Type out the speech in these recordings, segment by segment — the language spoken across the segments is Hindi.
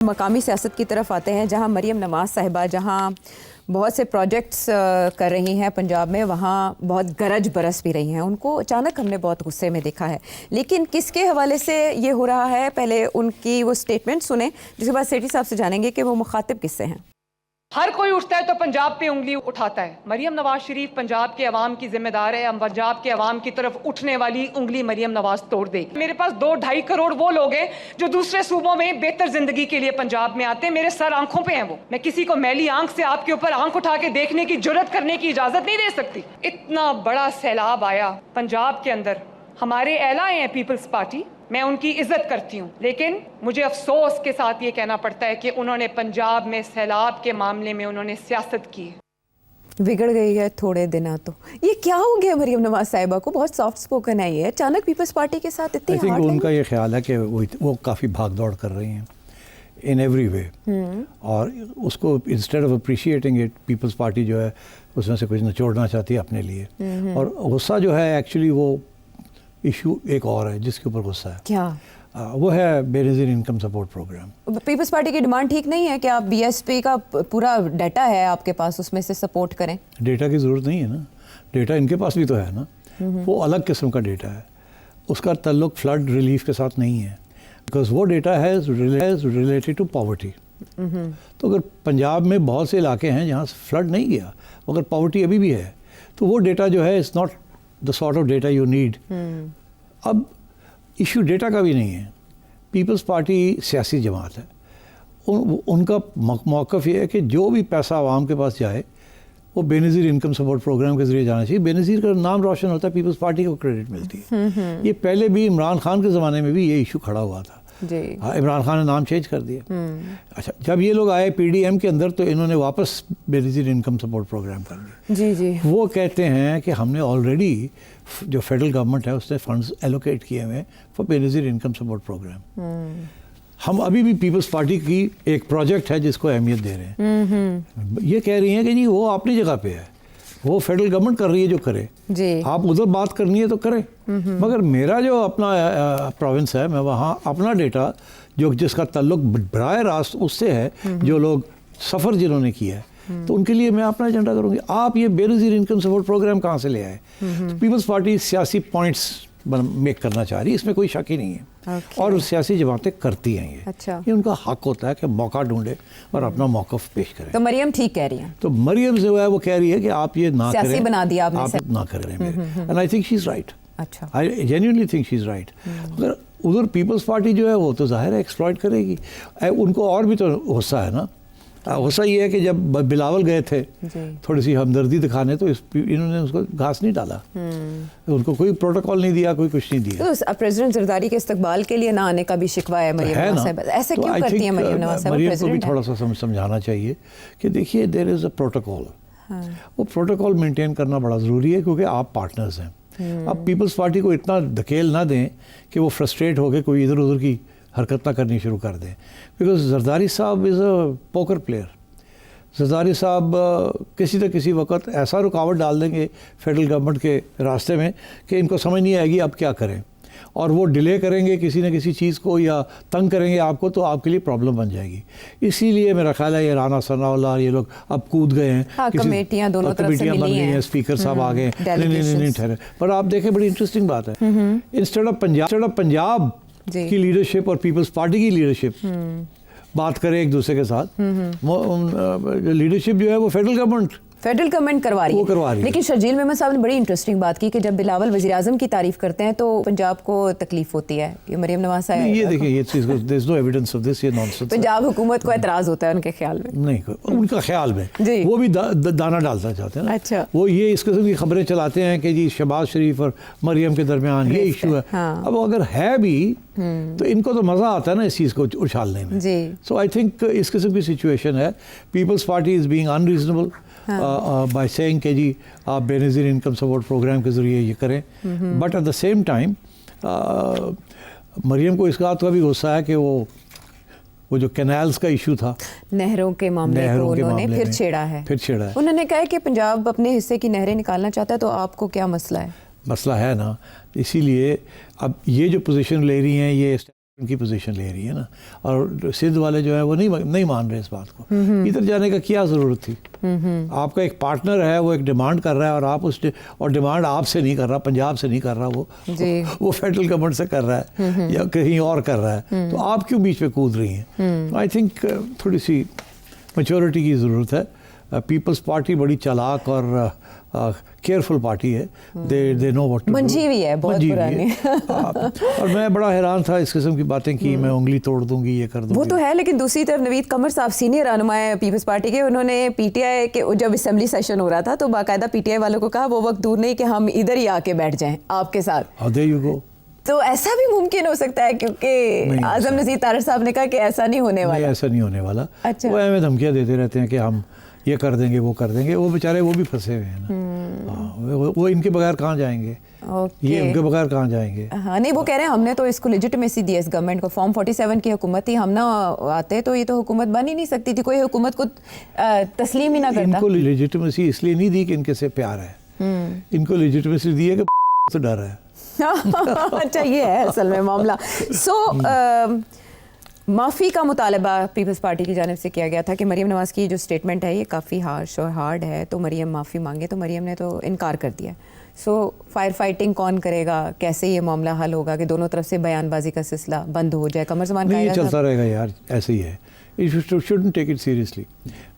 मकामी सियासत की तरफ आते हैं, जहां मरीम नवाज़ साहिबा जहां बहुत से प्रोजेक्ट्स कर रही हैं पंजाब में, वहाँ बहुत गरज बरस भी रही हैं। उनको अचानक हमने बहुत गुस्से में देखा है, लेकिन किसके हवाले से ये हो रहा है, पहले उनकी वो स्टेटमेंट सुने, जिसके बाद सेठी साहब से जानेंगे कि वो मुखातिब किससे हैं। हर कोई उठता है तो पंजाब पे उंगली उठाता है। मरियम नवाज शरीफ पंजाब के अवाम की जिम्मेदार है। हम पंजाब के अवाम की तरफ उठने वाली उंगली मरियम नवाज तोड़ देगी। मेरे पास 2-2.5 करोड़ वो लोग हैं जो दूसरे सूबों में बेहतर जिंदगी के लिए पंजाब में आते हैं। मेरे सर आंखों पे हैं वो। मैं किसी को मैली आंख से आपके ऊपर आंख उठा के देखने की जुर्रत करने की इजाजत नहीं दे सकती। इतना बड़ा सैलाब आया पंजाब के अंदर। हमारे एलाए हैं पीपल्स पार्टी, मैं उनकी इज्जत करती हूँ, लेकिन मुझे अफसोस के साथ ये कहना पड़ता है कि उन्होंने पंजाब में सैलाब के मामले में उन्होंने सियासत की है। बिगड़ गई है थोड़े दिन। तो ये क्या हो गया मरियम नवाज साहिबा को? बहुत सॉफ्ट स्पोकन है ये, अचानक पीपल्स पार्टी के साथ इतनी हार्ड। उनका ये ख्याल है कि वो काफ़ी भाग दौड़ कर रही हैं इन एवरी वे, और उसको instead of appreciating it, Peoples Party जो है उसमें से कुछ निचोड़ना चाहती है अपने लिए। और गुस्सा जो है एक्चुअली वो इशू एक और है जिसके ऊपर गुस्सा है। क्या? वो है Benazir income support programme. Peoples Party की डिमांड ठीक नहीं है कि आप बीएसपी का पूरा डाटा है आपके पास, उसमें से सपोर्ट करें? डेटा की ज़रूरत नहीं है ना, डेटा इनके पास भी तो है ना। वो अलग किस्म का डेटा है, उसका ताल्लुक फ्लड रिलीफ के साथ नहीं है, बिकॉज वो डेटा है रिलेटेड टू पॉवर्टी। तो अगर पंजाब में बहुत से इलाके हैं जहाँ फ्लड नहीं गया, अगर पॉवर्टी अभी भी है, तो वो डेटा जो है it's not the sort of data you need. अब इशू डेटा का भी नहीं है। पीपल्स पार्टी सियासी जमात है, उनका मौक़िफ़ ये है कि जो भी पैसा आवाम के पास जाए वो बेनज़ीर इनकम सपोर्ट प्रोग्राम के ज़रिए जाना चाहिए। बेनज़ीर का नाम रोशन होता है, पीपल्स पार्टी को क्रेडिट मिलती है। ये पहले भी इमरान खान के ज़माने में भी ये इशू खड़ा हुआ था। हाँ, इमरान खान ने नाम चेंज कर दिया। अच्छा, जब ये लोग आए पीडीएम के अंदर तो इन्होंने वापस बेनज़ीर इनकम सपोर्ट प्रोग्राम कर दिया। जी जी। वो कहते हैं कि हमने ऑलरेडी जो फेडरल गवर्नमेंट है उसने फंड्स एलोकेट किए हुए for Benazir income support programme. हम अभी भी पीपल्स पार्टी की एक प्रोजेक्ट है जिसको अहमियत दे रहे हैं। ये कह रही हैं कि जी वो अपनी जगह पे है, वो फेडरल गवर्नमेंट कर रही है जो करे जी। आप उधर बात करनी है तो करें, मगर मेरा जो अपना प्रोविंस है, मैं वहाँ अपना डेटा जो जिसका ताल्लुक बराह रास्त उससे है, जो लोग सफ़र जिन्होंने किया है, तो उनके लिए मैं अपना एजेंडा करूँगी। आप ये बेनज़ीर इनकम सपोर्ट प्रोग्राम कहाँ से ले आए? तो पीपल्स पार्टी सियासी पॉइंट्स मेक करना चाह रही है, इसमें कोई शक ही नहीं है। और सियासी जमातें करती हैं ये। अच्छा। ये उनका हक होता है कि मौका ढूंढे और अपना मौक़िफ़ पेश करें। तो मरियम ठीक कह रही हैं। तो मरियम जो है वो कह रही है कि आप ये ना करें, सियासी बना दिया आपने, आप ना करें मेरे। And I think she is right. अच्छा, I genuinely think she is right. अगर उधर पीपल्स पार्टी जो है वो तो जाहिर है एक्सप्लॉइट करेगी। उनको और भी तो गुस्सा है ना। गुस्सा ये है कि जब बिलावल गए थे थोड़ी सी हमदर्दी दिखाने, तो इन्होंने उसको घास नहीं डाला, उनको कोई प्रोटोकॉल नहीं दिया, कोई कुछ नहीं दिया। तो प्रेसिडेंट जरदारी के इस्तकबाल के लिए ना आने का भी शिकवा है मरियम नवाज साहिबा। ऐसे क्यों करती हैं मरियम नवाज साहिबा? मरियम को भी थोड़ा सा समझाना चाहिए कि देखिए देयर इज़ अ प्रोटोकॉल। वो प्रोटोकॉल मेंटेन करना बड़ा ज़रूरी है, क्योंकि आप पार्टनर्स हैं। अब पीपल्स पार्टी को इतना धकेल ना दें कि वो फ्रस्ट्रेट होकर कोई इधर उधर की हरकत ना करनी शुरू कर दें, बिकॉज जरदारी साहब is a poker player. Zardari साहब किसी न किसी वक्त ऐसा रुकावट डाल देंगे फेडरल गवर्नमेंट के रास्ते में कि इनको समझ नहीं आएगी अब क्या करें, और वो डिले करेंगे किसी न किसी चीज़ को या तंग करेंगे आपको, तो आपके लिए प्रॉब्लम बन जाएगी। इसीलिए मेरा ख्याल है ये राना सनाउल्लाह ये लोग अब कूद गए हैं। हाँ, कमेटियाँ दोनों तरफ से मिली हैं, स्पीकर साहब आ गए। नहीं ठहरे, पर आप देखें बड़ी इंटरेस्टिंग बात है, इंस्टेड ऑफ पंजाब की लीडरशिप और पीपल्स पार्टी की लीडरशिप बात करें एक दूसरे के साथ, लीडरशिप जो है वो फेडरल गवर्नमेंट करवा रही है। लेकिन शर्जील मेमन साहब ने बड़ी इंटरेस्टिंग बात की कि जब बिलावल वज़ीर आज़म की तारीफ करते हैं तो पंजाब को तकलीफ होती है। ये मरियम नवाज साहिबा, ये देखिए ये चीज़ को there is no evidence of this, ये नॉनसेंस। पंजाब हुकूमत को एतराज़ होता है उनके ख्याल में। नहीं, उनका ख्याल में वो भी दाना डालना चाहते हैं ना। अच्छा। वो ये इस किस्म की खबरें चलाते हैं कि जी शहबाज शरीफ और मरियम के दरमियान ये इशू है। अब अगर है भी तो इनको तो मज़ा आता है ना इस चीज़ को उछालने में। सो आई थिंक इस किस्म की सिचुएशन है। Peoples Party is being unreasonable by saying कि जी आप बेनज़ीर इनकम सपोर्ट प्रोग्राम के ज़रिए ये करें, but at the same time Maryam को इस बात का भी गुस्सा है कि वो जो कैनाल्स का इशू था, नहरों के मामले को उन्होंने फिर छेड़ा है। उन्होंने कहा कि पंजाब अपने हिस्से की नहरें निकालना चाहता है, तो आपको क्या मसला है? मसला है ना, इसीलिए अब ये जो पोजीशन ले रही हैं ये उनकी पोजीशन ले रही है ना, और सिंध वाले जो है वो नहीं मान रहे इस बात को। इधर जाने का क्या ज़रूरत थी? आपका एक पार्टनर है, वो एक डिमांड कर रहा है, और आप और डिमांड आपसे नहीं कर रहा, पंजाब से नहीं कर रहा, वो फेडरल गवर्नमेंट से कर रहा है या कहीं और कर रहा है, तो आप क्यों बीच में कूद रही हैं? आई थिंक थोड़ी सी मैच्योरिटी की ज़रूरत है। पीपल्स पार्टी बड़ी चालाक और केयरफुल पार्टी है, they know what to do. मंजी भी है, बहुत पुरानी। और मैं बड़ा हैरान था इस किस्म की बातें की, मैं उंगली तोड़ दूंगी, ये कर दूंगी। वो तो है, लेकिन दूसरी तरफ नवीद कमर साहब सीनियर रहनुमा है पीपल्स पार्टी के, उन्होंने पीटीआई के जब असेंबली सेशन हो रहा था तो बाकायदा पीटीआई वालों को कहा वो वक्त दूर नहीं कि हम इधर ही आके बैठ जाएं आपके साथ। There you go. तो ऐसा भी मुमकिन हो सकता है, क्योंकि आजम नज़ीर तारड़ साहब ने कहा कि ऐसा नहीं होने वाला। ऐसा नहीं होने वाला। अच्छा। वो हमें धमकियाँ देते रहते हैं कि हम ये कर देंगे, वो कर देंगे। वो बेचारे वो भी फंसे हुए हैं ना, वो इनके बगैर कहाँ जाएंगे? ये उनके बगैर कहाँ जाएंगे? हाँ, नहीं, वो कह रहे हैं हमने तो इसको लेजिटिमेसी दी है इस गवर्नमेंट को, फॉर्म 47 की हुकूमत थी, हम ना आते तो ये तो हुकूमत बन ही नहीं सकती थी, कोई हुकूमत को तस्लीम ही ना करता। इनको लेजिटिमेसी इसलिए नहीं दी कि इनके से प्यार है, इनको लेजिटिमेसी दी है कि तो डर है। अच्छा, ये है असल में मामला। माफ़ी का मुतालबा पीपल्स पार्टी की जानिब से किया गया था कि मरीम नवाज़ की जो स्टेटमेंट है ये काफ़ी हार्श और हार्ड है, तो मरीम माफ़ी मांगे, तो मरीम ने तो इनकार कर दिया। फायर फाइटिंग कौन करेगा? कैसे ये मामला हल होगा कि दोनों तरफ से बयानबाजी का सिलसिला बंद हो जाए? कमर ज़मान नहीं, ये चलता रहेगा यार, ऐसे ही है। You shouldn't take it seriously.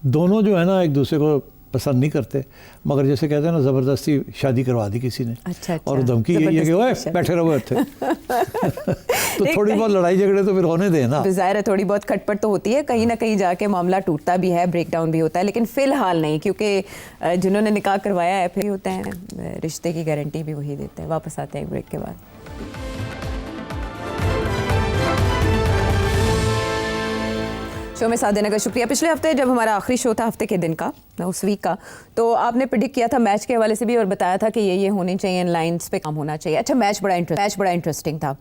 दोनों जो है ना एक दूसरे को पसंद नहीं करते, मगर जैसे कहते हैं ना, ज़बरदस्ती शादी करवा दी किसी ने। अच्छा। और धमकी यही है कि ओए बैठे रहो थे। तो थोड़ी बहुत लड़ाई झगड़े तो फिर होने दें ना। ज़ाहिर है थोड़ी बहुत खटपट तो होती है, कहीं ना कहीं जाके मामला टूटता भी है, ब्रेक डाउन भी होता है, लेकिन फ़िलहाल नहीं, क्योंकि जिन्होंने निकाह करवाया है फिर होते हैं, रिश्ते की गारंटी भी वही देते हैं। वापस आते हैं ब्रेक के बाद। शो में साथ देने का शुक्रिया। पिछले हफ्ते जब हमारा आखिरी शो था हफ्ते के दिन का, उस वीक का, तो आपने प्रेडिक्ट किया था मैच के हवाले से भी और बताया था कि ये होनी चाहिए, इन लाइंस पे काम होना चाहिए। अच्छा, मैच बड़ा इंटरेस्टिंग था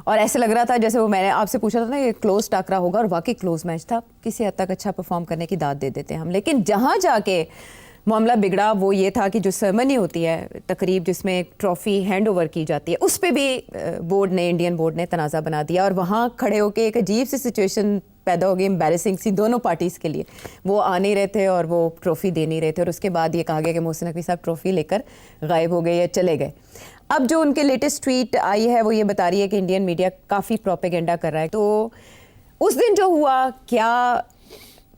और ऐसे लग रहा था जैसे वो मैंने आपसे पूछा था ना, ये क्लोज टाकरा होगा, और वाकई क्लोज मैच था। किसी हद तक अच्छा परफॉर्म करने की दाद दे देते हैं हम, लेकिन जहाँ जाके मामला बिगड़ा वो ये था कि जो सेरेमनी होती है, तकरीब जिसमें एक ट्रॉफ़ी हैंड ओवर की जाती है, उस पर भी इंडियन बोर्ड ने तनाज़ा बना दिया और वहाँ खड़े होकर एक अजीब सी सिचुएशन पैदा हो गई, एम्बैरेसिंग सी दोनों पार्टीज़ के लिए। वो आ नहीं रहे थे और वो ट्रॉफ़ी दे नहीं रहे थे, और उसके बाद ये कहा गया कि मोहसिन नकवी साहब ट्रॉफ़ी लेकर गायब हो गए या चले गए। अब जो उनके लेटेस्ट ट्वीट आई है वो ये बता रही है कि इंडियन मीडिया काफ़ी प्रोपेगेंडा कर रहा है। तो उस दिन जो हुआ, क्या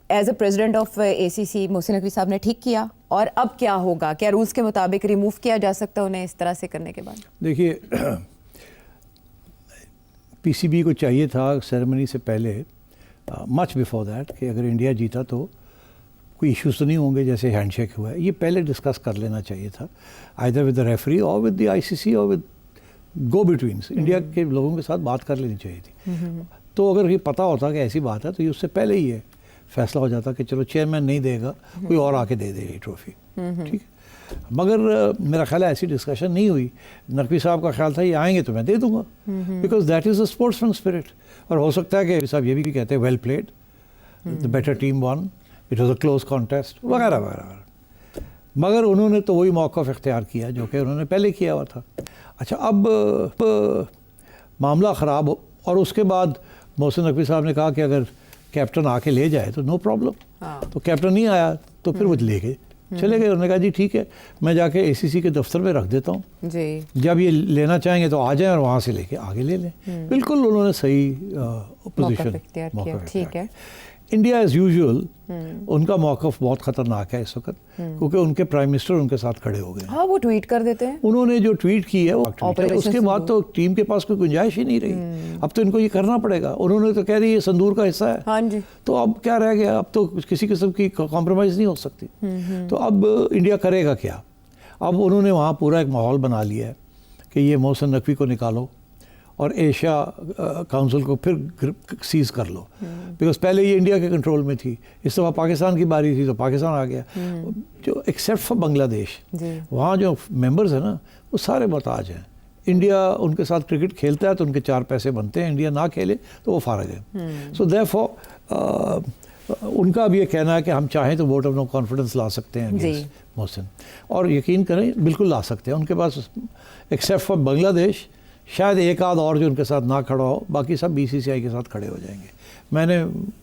as a president of ACC Mohsin Naqvi sahib ने ठीक किया, और अब क्या होगा? क्या रूल्स के मुताबिक रिमूव किया जा सकता है उन्हें इस तरह से करने के बाद? देखिए, PCB को चाहिए था सेरेमनी से पहले, मच बिफोर दैट, कि अगर इंडिया जीता तो कोई इश्यूज तो नहीं होंगे जैसे हैंडशेक हुआ है, ये पहले डिस्कस कर लेना चाहिए था, आइदर विद द रेफरी और विद द ICC और विद गो बिटवीन्स। इंडिया के लोगों के साथ बात कर लेनी चाहिए थी। तो अगर ये पता होता कि ऐसी बात है तो ये उससे पहले ही है फैसला हो जाता कि चलो चेयरमैन नहीं देगा, कोई और आके दे देगा ये ट्रॉफी, ठीक है। मगर मेरा ख्याल है ऐसी डिस्कशन नहीं हुई। नकवी साहब का ख्याल था ये आएंगे तो मैं दे दूंगा, because that is a sportsman spirit. और हो सकता है कि साहब ये भी कहते हैं well played, the better team one, it was a close contest वगैरह वगैरह। मगर उन्होंने तो वही मौक़िफ़ इख्तियार किया जो कि उन्होंने पहले किया हुआ था। अच्छा, अब मामला ख़राब हो, और उसके बाद मोहसिन नकवी साहब ने कहा कि अगर कैप्टन आके ले जाए तो नो प्रॉब्लम। तो कैप्टन नहीं आया तो फिर वो ले गए, चले गए। उन्होंने कहा जी ठीक है, मैं जाके ACC के दफ्तर में रख देता हूँ, जब ये लेना चाहेंगे तो आ जाएं और वहाँ से लेके आगे ले लें। बिल्कुल उन्होंने सही पोजीशन किया, ठीक है। इंडिया एज यूजुअल उनका मौक़िफ़ बहुत ख़तरनाक है इस वक्त, क्योंकि उनके प्राइम मिनिस्टर उनके साथ खड़े हो गए। हाँ, वो ट्वीट कर देते हैं। उन्होंने जो ट्वीट की है वो उसके बाद तो टीम के पास कोई गुंजाइश ही नहीं रही। अब तो इनको ये करना पड़ेगा। उन्होंने तो कह दी ये संदूर का हिस्सा है। हाँ जी। तो अब क्या रह गया? अब तो किसी किस्म की कॉम्प्रोमाइज़ नहीं हो सकती। तो अब इंडिया करेगा क्या? अब उन्होंने वहाँ पूरा एक माहौल बना लिया है कि ये मोहसिन नकवी को निकालो और एशिया काउंसिल को फिर सीज़ कर लो, बिकॉज पहले ये इंडिया के कंट्रोल में थी, इस दफ़ा पाकिस्तान की बारी थी तो पाकिस्तान आ गया। जो एक्सेप्ट फॉर बांग्लादेश, वहाँ जो मेंबर्स हैं ना वो सारे मोहताज हैं। इंडिया उनके साथ क्रिकेट खेलता है तो उनके 4 पैसे बनते हैं, इंडिया ना खेले तो वो फारग है। सो देयरफॉर उनका भी ये कहना है कि हम चाहें तो वोट ऑफ नो कॉन्फिडेंस ला सकते हैं अगेंस्ट मोहसिन, और यकीन करें बिल्कुल ला सकते हैं। उनके पास एक्सेप्ट फॉर बांग्लादेश शायद एक आध और जो उनके साथ ना खड़ा हो, बाकी सब बीसीसीआई के साथ खड़े हो जाएंगे। मैंने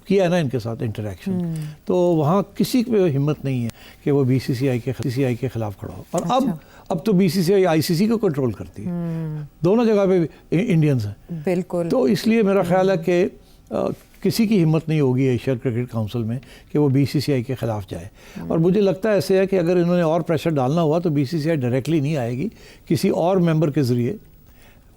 किया है ना इनके साथ इंटरेक्शन, तो वहाँ किसी पे हिम्मत नहीं है कि वो बीसीसीआई के खिलाफ खड़ा हो। और अब तो बीसीसीआई आईसीसी को कंट्रोल करती है, दोनों जगह पे इंडियंस हैं। बिल्कुल। तो इसलिए मेरा ख्याल है कि किसी की हिम्मत नहीं होगी एशिया क्रिकेट काउंसिल में कि वो बीसीसीआई के खिलाफ जाए। और मुझे लगता है ऐसे है कि अगर इन्होंने और प्रेशर डालना हुआ तो बीसीसीआई डायरेक्टली नहीं आएगी, किसी और मेंबर के ज़रिए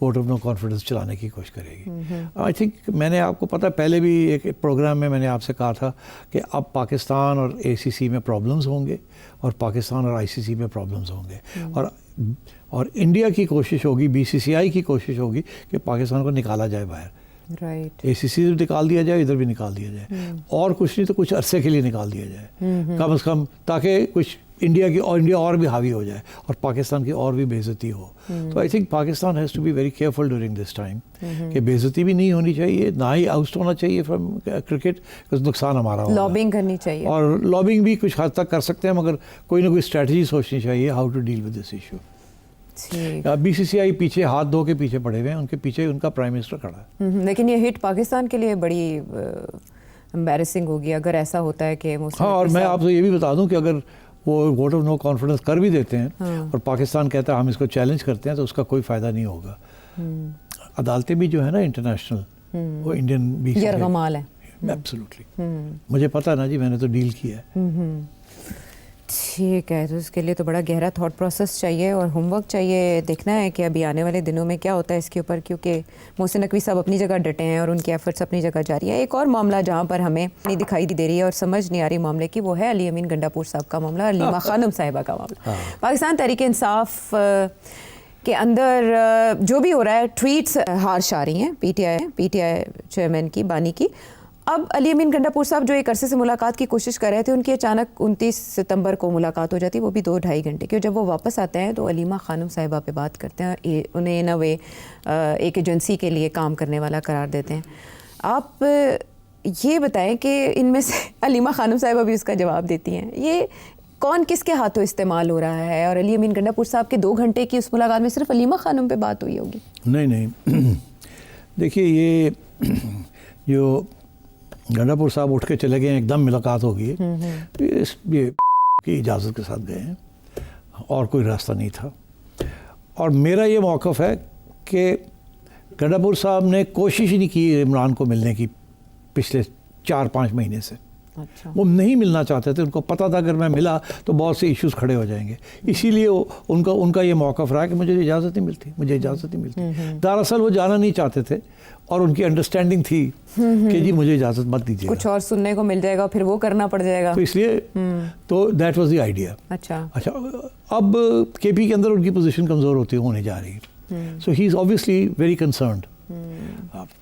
वोट ऑफ नो कॉन्फिडेंस चलाने की कोशिश करेगी। आई थिंक मैंने आपको पता है, पहले भी एक प्रोग्राम में मैंने आपसे कहा था कि अब पाकिस्तान और एसीसी में प्रॉब्लम्स होंगे और पाकिस्तान और आईसीसी में प्रॉब्लम्स होंगे, और इंडिया की कोशिश होगी, बीसीसीआई की कोशिश होगी कि पाकिस्तान को निकाला जाए बाहर। राइट। एसीसी से निकाल दिया जाए, इधर भी निकाल दिया जाए, और कुछ नहीं तो कुछ अरसे के लिए निकाल दिया जाए कम से कम, ताकि कुछ इंडिया और भी हावी हो जाए और पाकिस्तान की और भी बेइज्जती हो। तो I think Pakistan has to be very careful during this time कि बेइज्जती भी नहीं होनी चाहिए, ना ही आउट होना चाहिए फ्रॉम क्रिकेट, बिकॉज नुकसान हमारा होगा। लॉबिंग करनी चाहिए, और लॉबिंग भी कुछ हद तक कर सकते हैं, मगर कोई ना कोई स्ट्रेटजी सोचनी चाहिए how to deal with this issue. BCCI पीछे हाथ धो के पीछे पड़े हुए हैं, उनके पीछे उनका प्राइम मिनिस्टर खड़ा है। लेकिन ये हिट पाकिस्तान के लिए बड़ी एम्बैरेसिंग होगी अगर ऐसा होता है कि हाँ, और मैं आपसे ये भी बता दूं कि अगर वो वोट ऑफ नो कॉन्फिडेंस कर भी देते हैं और पाकिस्तान कहता है हम इसको चैलेंज करते हैं, तो उसका कोई फ़ायदा नहीं होगा। अदालतें भी जो है ना इंटरनेशनल, वो इंडियन बीसीसीआई यरगमाल है। एब्सोल्युटली, मुझे पता है ना जी, मैंने तो डील किया है। ठीक है, तो इसके लिए तो बड़ा गहरा थॉट प्रोसेस चाहिए और होमवर्क चाहिए। देखना है कि अभी आने वाले दिनों में क्या होता है इसके ऊपर, क्योंकि मोहसिन नकवी साहब अपनी जगह डटे हैं और उनकी एफर्ट्स अपनी जगह जारी है। एक और मामला जहाँ पर हमें नहीं दिखाई दे रही है और समझ नहीं आ रही मामले की, वो है अली अमीन गंडापुर साहब का मामला, अलीमा खानम साहिबा का मामला। पाकिस्तान तहरीक इंसाफ के अंदर जो भी हो रहा है, ट्वीट्स हार्श आ रही हैं पीटीआई चेयरमैन की, बानी की। अब अली अमीन गंडापुर साहब जो एक अरसे से मुलाकात की कोशिश कर रहे थे, उनकी अचानक 29 सितंबर को मुलाकात हो जाती है, वो भी 2-2.5 घंटे की। और जब वो वापस आते हैं तो अलीमा खानम साहिबा पे बात करते हैं, उन्हें इन अ वे एक एजेंसी के लिए काम करने वाला करार देते हैं। आप ये बताएं कि इनमें से अलीमा खानम साहिबा भी उसका जवाब देती हैं, ये कौन किसके हाथों इस्तेमाल हो रहा है? और अली अमीन गंडापुर साहब के 2 घंटे की उस मुलाकात में सिर्फ अलीमा खानम पे बात हुई होगी? नहीं देखिए, ये जो गंडापुर साहब उठ के चले गए, एकदम मुलाकात हो गई है, ये की इजाज़त के साथ गए हैं और कोई रास्ता नहीं था। और मेरा ये मौक़िफ़ है कि गंडापुर साहब ने कोशिश ही नहीं की इमरान को मिलने की पिछले 4-5 महीने से। अच्छा। वो नहीं मिलना चाहते थे, उनको पता था अगर मैं मिला तो बहुत से इश्यूज़ खड़े हो जाएंगे, इसीलिए उनका ये मौक़िफ़ रहा कि मुझे इजाज़त नहीं मिलती। दरअसल वो जाना नहीं चाहते थे और उनकी अंडरस्टैंडिंग थी कि जी मुझे इजाज़त मत दीजिए, कुछ और सुनने को मिल जाएगा, फिर वो करना पड़ जाएगा, तो इसलिए तो दैट वाज द आइडिया। अच्छा, अब केपी के अंदर उनकी पोजीशन कमज़ोर होने जा रही है, so he is obviously very concerned.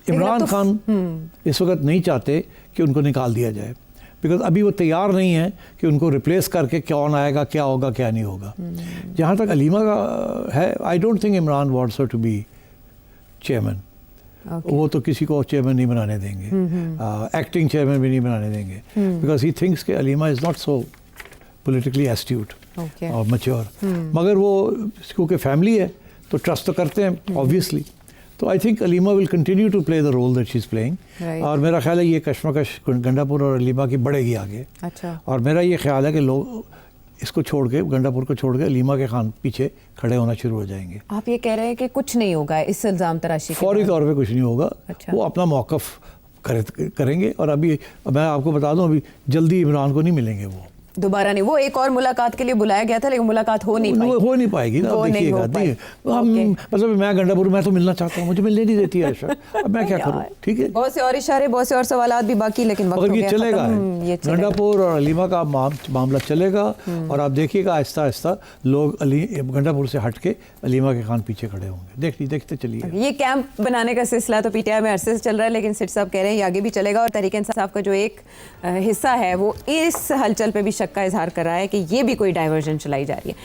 Imran Khan इस वक्त नहीं चाहते कि उनको निकाल दिया जाए, बिकॉज अभी वो तैयार नहीं है कि उनको रिप्लेस करके कौन आएगा, क्या होगा, क्या नहीं होगा। जहाँ तक अलीमा का है, I don't think Imran wants her to be chairman. वो तो किसी को चेयरमैन नहीं बनाने देंगे, एक्टिंग चेयरमैन भी नहीं बनाने देंगे, बिकॉज ही थिंक्स कि Aleema is not so politically astute और मैच्योर। मगर वो क्योंकि फैमिली है तो ट्रस्ट तो करते हैं ऑब्वियसली। तो I think Aleema will continue to play the role that she is playing, और मेरा ख्याल है ये कश्मकश गंडापुर और अलीमा की बढ़ेगी आगे। अच्छा। और मेरा ये ख्याल है कि लोग इसको छोड़ के, गंडापुर को छोड़ के अलीमा के खान पीछे खड़े होना शुरू हो जाएंगे। आप ये कह रहे हैं कि कुछ नहीं होगा इस इल्ज़ाम तराशी के फौरी तौर पे कुछ नहीं होगा। अच्छा। वो अपना मौक़िफ़ करेंगे। और अभी मैं आपको बता दूं, अभी जल्दी इमरान को नहीं मिलेंगे, वो दोबारा नहीं, वो एक और मुलाकात के लिए बुलाया गया था लेकिन मुलाकात हो नहीं पाएगी ना। देखिएगा, मतलब मैं गंडापुर, मैं तो मिलना चाहता हूँ, मुझे मिलने नहीं देती आयशा, अब मैं क्या करूँ? ठीक है, बहुत से और इशारे, बहुत से और सवालात भी बाकी, लेकिन मगर ये चलेगा, गंडापुर और अलीमा का मामला चलेगा। और आप देखिएगा आहिस्ता आहिस्ता लोग गंडापुर से हट के अलीमा के खान पीछे खड़े होंगे। देखते चलिए। ये कैंप बनाने का सिलसिला तो पीटीआई में अरसे से चल रहा है, लेकिन सिट साहब कह रहे हैं ये आगे भी चलेगा। और तहरीक इंसाफ का जो एक हिस्सा है वो इस हलचल पे भी शक का इजहार कर रहा है कि ये भी कोई डाइवर्जन चलाई जा रही है।